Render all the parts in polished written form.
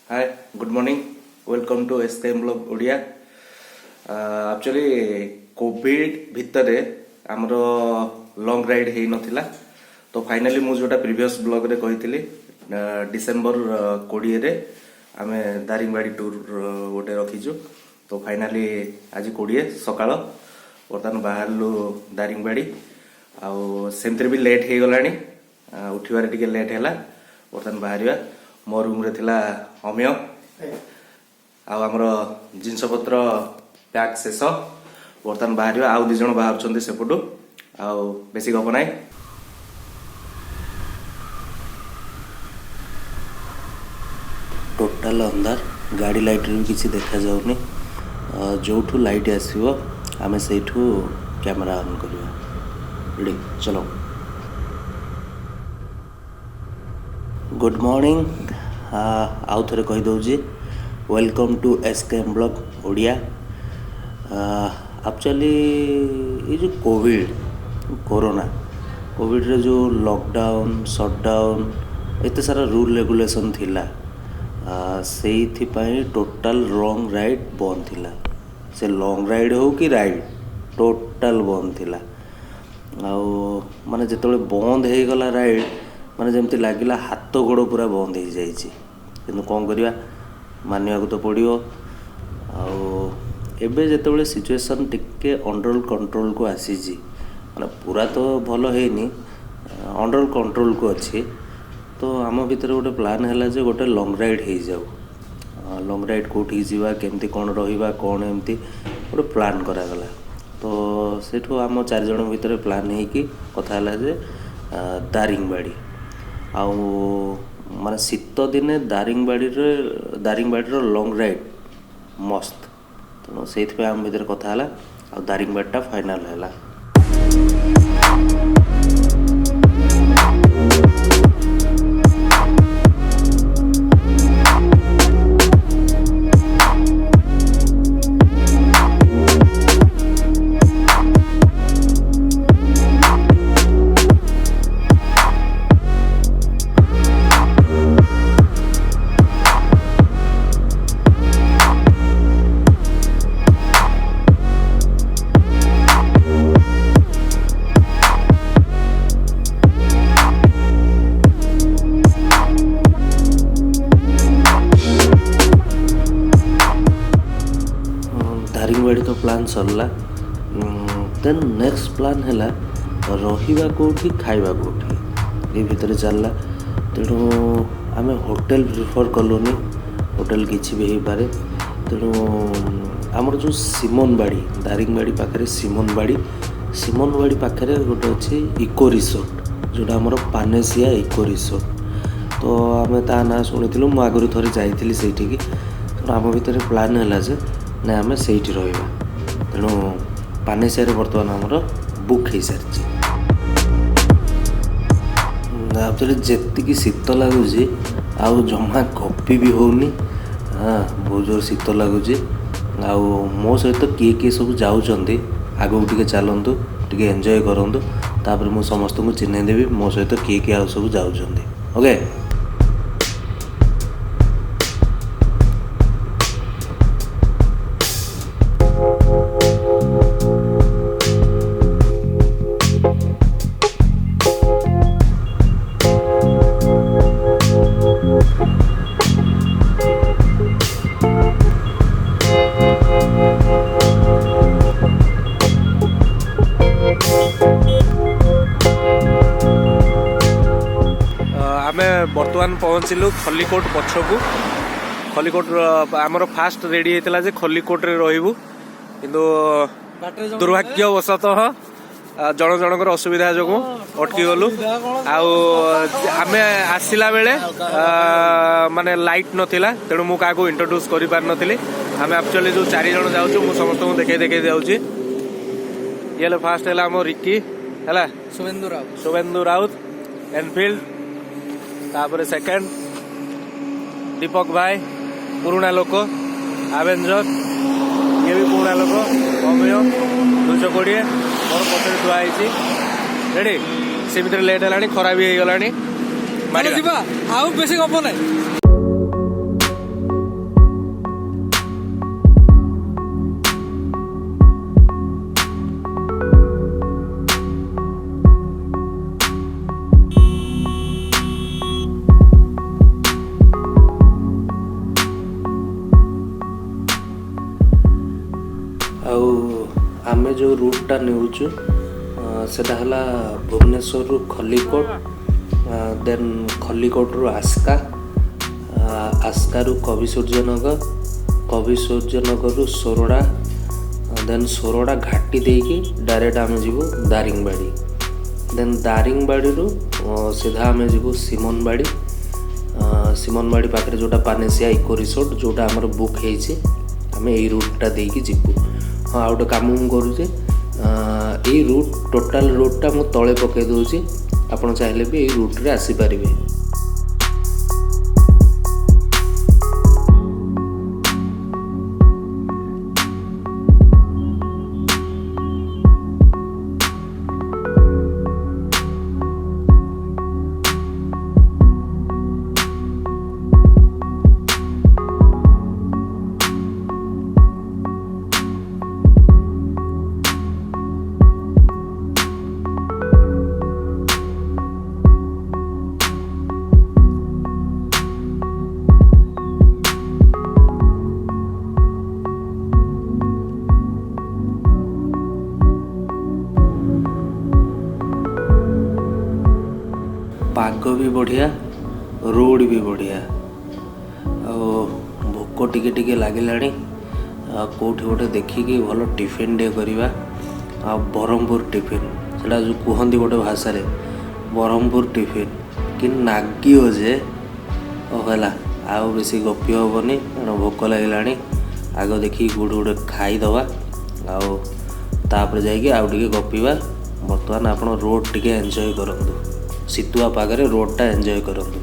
Hi, good morning. Welcome to SKM Blog Odia. Actually, COVID भितरे आमर long ride हेई नथिला तो finally मु जोटा प्रीवियस ब्लॉग रे कहितली डिसेंबर 20 रे आमे दारिंगबाड़ी टूर गोटे रखीजु तो फाइनली आज 20 सकाळ वर्तमान बाहरलु दारिंगबाड़ी आउ सेमतिर भी लेट हे गलानी उठिबारे टिके लेट हैला वर्तमान बाहरिया मो रूम रे थिला अमिय आमर जिनस पत्र पैक शेष बर्तमान बाहर आउ दी जन बाहर सेपटू आउ बेसी गप ना टोटाल अंधार गाड़ी लाइट भी किसी देखा जाऊनी जो लाइट आसो आम से कैमेरा ऑन करवा रेडी चलो गुड मॉर्निंग आउ थे कहीदे welcome to SKM blog Odia actually ये जो कोरोना कोविड रे जो लॉकडाउन शटडाउन एत सारा रूल रेगुलेशन थिला से टोटाल लॉन्ग राइड बंद थिला से लॉन्ग राइड हो कि राइड टोटाल बंद थिला आउ माने जेतबे बंद हे गला राइड माने जमती लागिला हाथ गोड़ पूरा बंद हो जाइए किंतु कौन करवा मानिया तो पड़ो आबे जिते सिचुएशन टिके अंडर कंट्रोल को आसी माने पूरा तो भल है अंडर कंट्रोल को अच्छी तो आम भीतर गोटे प्लान है जे गोटे लॉन्ग राइड हो जाऊ लॉन्ग राइड कौटी जावा केमती कौन रहा कौन एमती गोटे प्लान करागला तो सेठू आम 4 जन भीतर प्लान है कि कथा है दारिंगबाड़ी आउ माने शीत दिने दारिंगबाड़ी लॉन्ग राइड मस्त तेणु से आम भर कथा आ दारिंगबाड़ी फाइनल है। दारिंगबाड़ी तो प्लान सरला देन नेक्स्ट प्लान है रहिबा कोठी खाइबा कोठी ये भितर चलला तेणु आम होटेल प्रिफर कलुनी होटेल किसी भी हो पारे तेणु आमर जो सिमनबाड़ी दारिंगबाड़ी पाखे सिमनबाड़ी पाखे गोटे अच्छे इको रिसोर्ट जोटा आमर पानेसिया इको रिसोर्ट तो आम ता ना शुणी मु आगु थे जाइली से आम भर प्लान है जे ना आम से रहा तेणु पानेसिया बर्तमान आमर बुक हो सारी एक्चुअली जी शीत लगुच आउ जमा कॉपी भी होनी हाँ बहुत जोर शीत लगुच मो सहित किए सब जाऊँच आगू टे चलतु टे एंजॉय करूँ तापर मु समस्त को चिन्हदेवी मो सहित किए आउ सब जाऊँच ओके। बर्तमान पहुँचलु खलिकोट पछकू खलिकोट आमर फास्ट रेडी होता जे खलिकोट रे रहिबु किंतु दुर्भाग्यवशतः जन जनकर असुविधा जो अटकी गलु आमे आसिला बेले माने लाइट नथिला तेणु मु काको इंट्रोड्यूस करि पार नथिली आमे एक्चुअली जो 4 जन जाउछु मु समस्त को देखे जाउछि येले फास्ट हैला हमर रिक्की हैला शुभेंदु राउत एनफील्ड तापर सेकंड दीपक भाई पुराना लोक आवेंजर ये भी पुराना लोक अमय 220 मोर पछरे थुआ होइछि रेडी से भीतर लेट है खरा भी हो गलानी आउ बेसी गप ना आमे जो रूटटा नेउचु सेटा हला भुवनेश्वर रु खलिकोट, देन खलिकोट रु आस्का, आस्का रु कवि सूर्यनगर रु सोरडा, देन सोरडा घाटी देकी डायरेक्ट आमे जीवु दारिंगबाड़ी, देन दारिंगबाड़ी रु सीधा आमे जीवु सिमनबाड़ी। सिमनबाड़ी पाखे जोटा पानेसिया इको रिसोर्ट जोटा आमर बुक होइछि, आमे एई रूटटा देकी जीवु। हाँ आउटे काम मु करूचे, एई रूट टोटाल रूटटा मु तळे पके दउछि, आपण चाहिले भी एई रूट रे आसी परिबे। पाग भी बढ़िया, रोड भी बढ़िया, भोक टिके टिके लगिलानी, कोठी गोटे देखिकी भल टिफिन टे करवा। ब्रह्मपुर टिफिन सेटा जो कहती गोटे भाषा रे ब्रह्मपुर टिफिन कि नागी जे है आउ बेसी गपी हेनी कारण भोक लगिलानी। आग देखिए गोटे गोटे खाईदवा आउे जाइए आउ टे गपीवा। बर्तमान आप रोड टिके एंजॉय करंतु, शीतुआ पागरे रोडटा एंजॉय करंतु।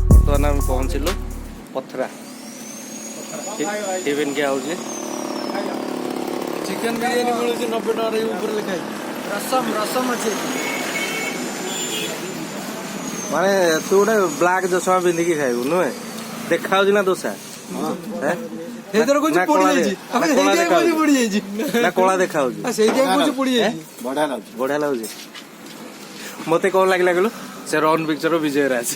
बर्तमान आम पहुँचलु पथरा टिफिन क्या होची चिकन बिरियानी मिलूँ 90 टका ऊपर लिखाई रसम अच्छे माने तू गोटे ब्लाक चश्मा पिंधिकी खाइबु नुहे देखा ना दोसा कला देखा बढ़िया लगुच। मत कौन लगे कहलु से रन पिक्चर विजय राज।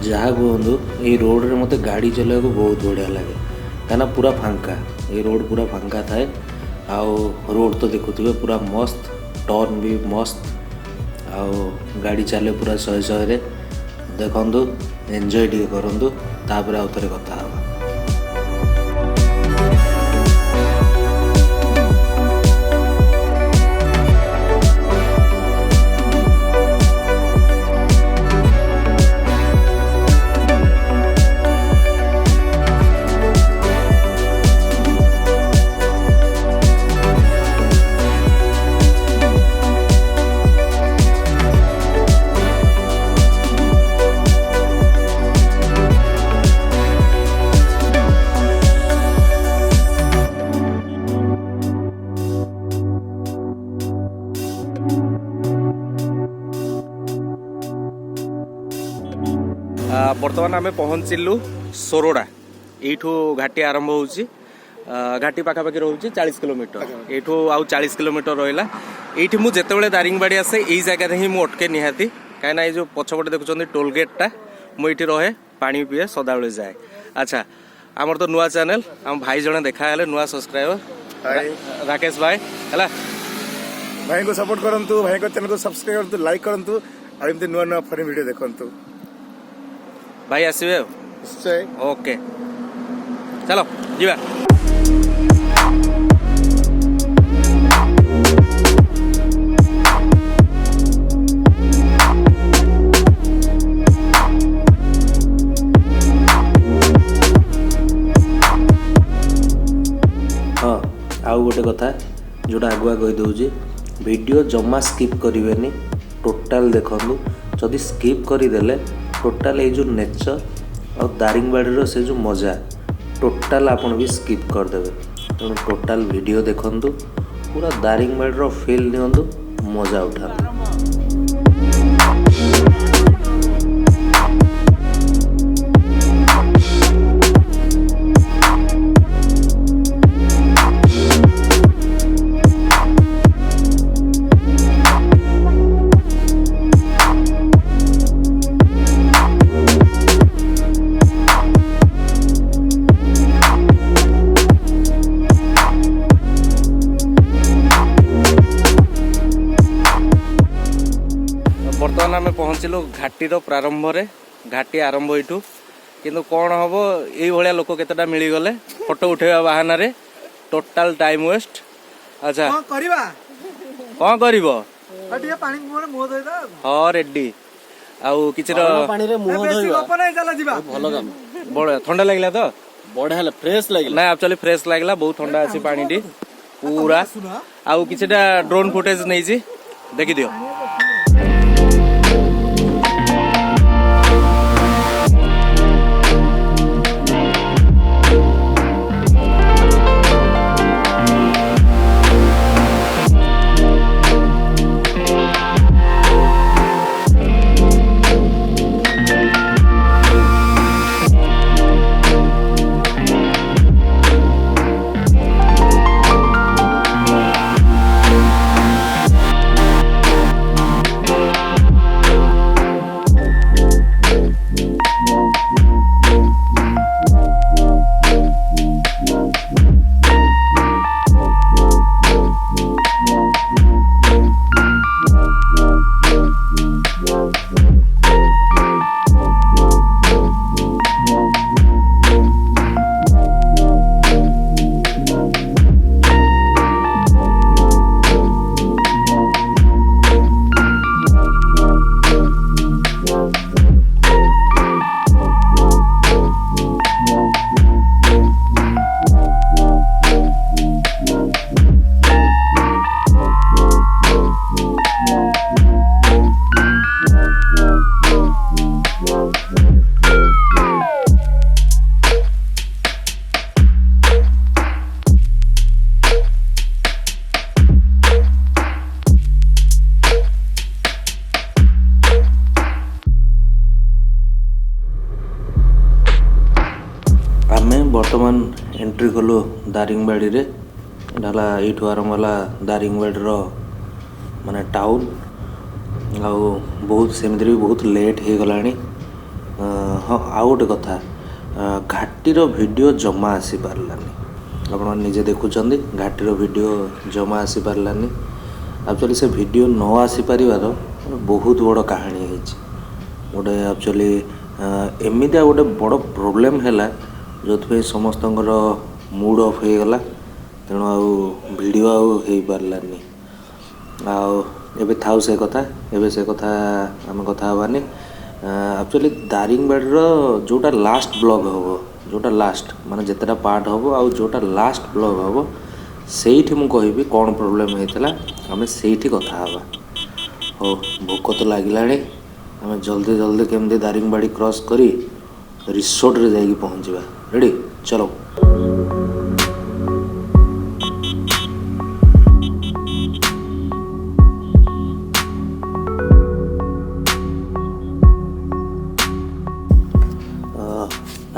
जहाँ कहूँ ये रोड रे मते गाड़ी चलाइबा बहुत बढ़िया लगे कहीं पूरा फांका, ये रोड पूरा फांका थाए। आउ रोड तो देखुवे पूरा मस्त, टर्न भी मस्त, आउ गाड़ी चले पूरा 100 रे। देखंतु एंजॉय टिके करंतु, तापर आउ थरे कथा हबा। बर्तमान आम पहुँचलु सोरडा, यू घाटी आरंभ हो घाटी पाखापाखि रोचे 40 किलोमीटर, यू आउ 40 किलोमीटर रहा। ये मुझे दारिंगबाड़ी आसे यही जगह ही मुझे अटके निहाती कहीं ये जो पछपटे देखुं टोल गेटा मुझे रहे पानी पीए सदाबले जाए। अच्छा आमर तो नुआ चैनल आम भाई जने देखा है नुआ सब्सक्राइबर राकेश भाई है भाई को सपोर्ट करंतु, भाई को चैनल को सब्सक्राइब करंतु, लाइक करंतु और एमती नुआ नुआ फनी वीडियो देखंतु। भाई आसवे निश्चय ओके चलो जीवा। गोटे कथा जोटा आगुआ कहीदे वीडियो जमा स्किप करेंगे टोटाल देखूँ जदि स्किप करदेले टोटाल ये जो नेचर और दारिंगबाड़ी से जो मजा टोटाल आपन भी स्किप करदेवे तेणु टोटाल वीडियो देखूँ पूरा दारिंगबाड़ी फील नियंतु मजा उठा। बर्तमान आम पहुँचलु घाटीर प्रारंभ रे घाटी आरंभ यू किंतु कौन हम ये लोक केतेटा मिलगले फोटो उठेवा बाहाना रे टोटाल टाइम वेस्ट। अच्छा कौन कर हाँ रेडी आउ कि ठंडा लगला तो बढ़िया फ्रेश लगे ना एक्चुअली फ्रेश लगला बहुत ठंडा अच्छी पानी पूरा आउ कि ड्रोन फुटेज नहीं देखी दियो। बर्तमान एंट्री कलु दारिंगबाड़ी रे ढाला यू आरंभ है दारिंगबाड़ी माने टाउन आउ बहुत सेमती भी बहुत लेट हो गला। हाँ आउ गोटे कथा घाटीर वीडियो जमा आसी पारलानी आप निजे देखुं घाटीर वीडियो जमा आसी पारलानी एक्चुअली से वीडियो न आसी पारिबार बहुत बड़ कहानी है गोटे एक्चुअली एमितिया गोटे बड़ प्रोब्लेम है जो समस्त मूड ऑफ हो गला तेणु वीडियो आउ पारलानी आउ थाउ से कथा आम कथा हबानी एक्चुअली दारिंगबाड़ी जोटा लास्ट ब्लॉग हम जोटा लास्ट माने जितेटा पार्ट हम आउ जोटा लास्ट ब्लॉग हम सेठी मु कहबी कौन प्रोब्लेम होता आम सेठी कथा हवा। हो भोक तो लगिला आम जल्दी जल्दी केमती दारिंगबाड़ी क्रॉस करी रिसोर्ट रे जाइए पहुँचवा रेडी चलो।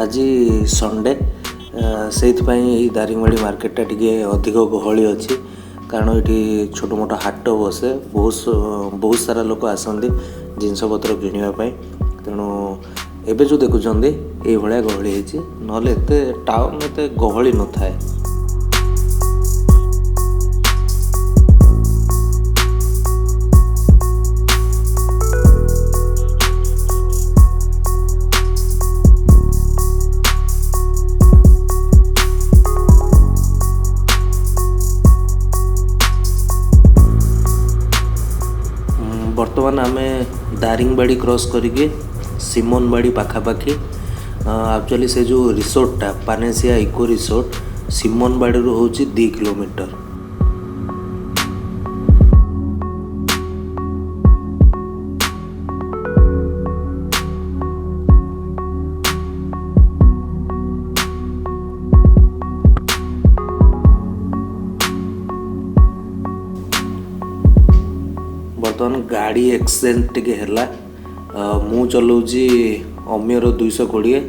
आज संडे से दारिंगबाड़ी मार्केटा टी अधिक गहली अच्छी कारण ये छोट मोट हाट बसे बहुत सारा लोक आसती जिनस पत्र किणापी तेणु एबे जो देखुं ये भाया गहली ना टाउन एत गहली न थाए। बर्तमान आमे दारिंगबाड़ी क्रॉस करके सिमनबाड़ी पाखापाखी एक्चुअली से जो रिसोर्टा पानेसिया इको रिसोर्ट सिमनबाड़ी हूँ 2 किलोमीटर बर्तमान गाड़ी एक्सचेंज टिके हैला मु चलाउची अम्यर 220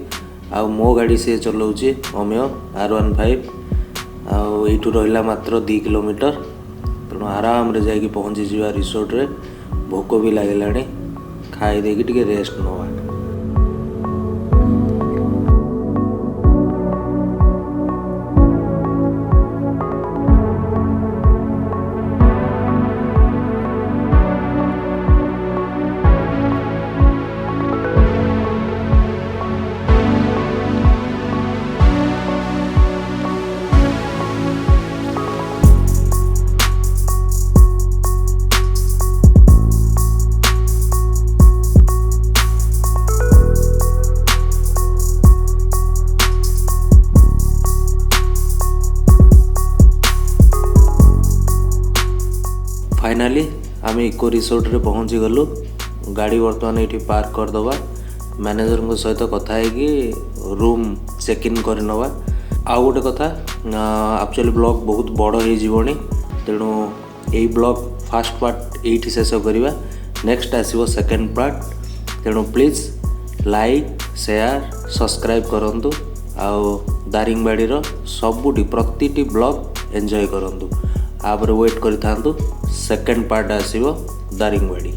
आ मो गाड़ी से चलाउची अम्य R15 आउ एठू रहिला मात्र 2 किलोमीटर तेणु आराम रे जाइकी पहुँची जावा रिसोर्ट रे भोक भी लागलानी खाई देकी टिके रेस्ट नवा। फाइनाली आम इको रिसोर्ट रे पहुँची गलु गाड़ी बर्तमान ये पार्क करदे मैनेजर सहित कथा है रूम चेक इन कर नवा। आउ गोटे कथा एक्चुअली ब्लॉग बहुत बड़ हो तेणु यही ब्लॉग फास्ट पार्ट ये शेष करवा नेक्स्ट आसो सेकेंड पार्ट तेणु प्लीज लाइक शेयर सब्सक्राइब करंतु आउ दारिंगबाड़ी सबुटी प्रतिटी ब्लॉग एंजॉय करंतु। आप वेट करि थांतु सेकेंड पार्ट आसीबो दारिंगबाड़ी।